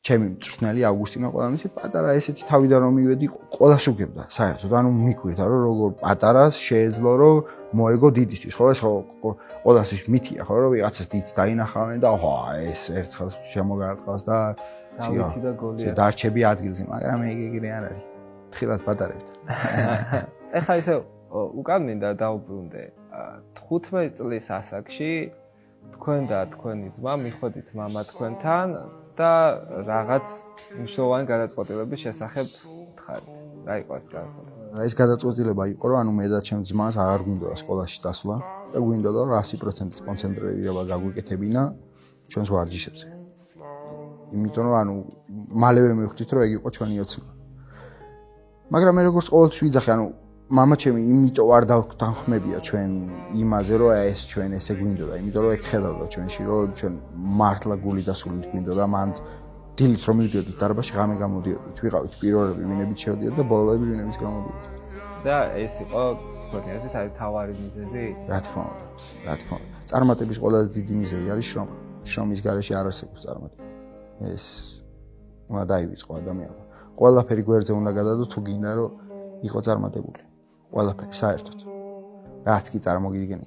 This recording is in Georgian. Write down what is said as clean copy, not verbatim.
ჩემი მწვრთნელი ავგუსტინო ყველამიცით პატარა ესეთი თავიდან რომ მივედი ყველას უგებდა საერთოდ ანუ მიქვირდა რომ როგორ პატარას შეეძლო რომ მოეგო დიდისთვის ხო ეს ხო ყველას ის მითია ხო რომ ვიღაცას დიდს დაინახავენ და ხო ეს ერთხელ შემოგარტყავს და დავითი და გოლია დარჩები ადგილზე მაგრამ ეგ არ არის თხილად პატარებთ ეხლა ისე უკან მინდა დაუბრუნდე 15 წლის ასაკში თქვენ და თქვენი ძმა მიხვედით მამა თქვენთან და რაღაც მნიშვნელოვანი გადაწყვეტილების შესახებ თქვარით. რა იყო ეს გადაწყვეტილება? ეს გადაწყვეტილება იყო რომ ანუ მე და ჩემ ძმას აღარ გვინდოდა სკოლაში დასვლა და გვინდოდა რომ 100% კონცენტრირება გაგვიკეთებინა ჩვენს ვარჯიშებზე. იმიტომ რომ ანუ მალევე მივხვდით რომ ეგ იყო ჩვენი ოცნება. მაგრამ მე როგორც ყოველთვის ვიძახე ანუ მამა ჩემი იმიტომ არ დავთანხმებია ჩვენ იმაზე რომ ეს ჩვენ ესე გვინდოდა იმიტომ რომ ეგ ხედავდა ჩვენში რომ ჩვენ მართლა გული და სულით გვინდოდა მანდ დილით რომ მივდიოდით დარბაზში ღამე გამოდიოდით ვიყავით პირველები ვინებით შევდიოდით და ბოლოები ვინებით გამოდიოდით და ეს იყო თქვენი აზრით არის თავარი მიზეზი რა თქმა უნდა წარმატების ყველაზე დიდი მიზეზი არის შრომის გარეშე არ არსებობს წარმატება ეს უნდა დაივიწყო ადამიანმა ყველაფერი გვერდზე უნდა გადადო თუ გინდა რომ იყო წარმატებული ყველაფერი საერთოდ რაც კი წარმოგიდგენი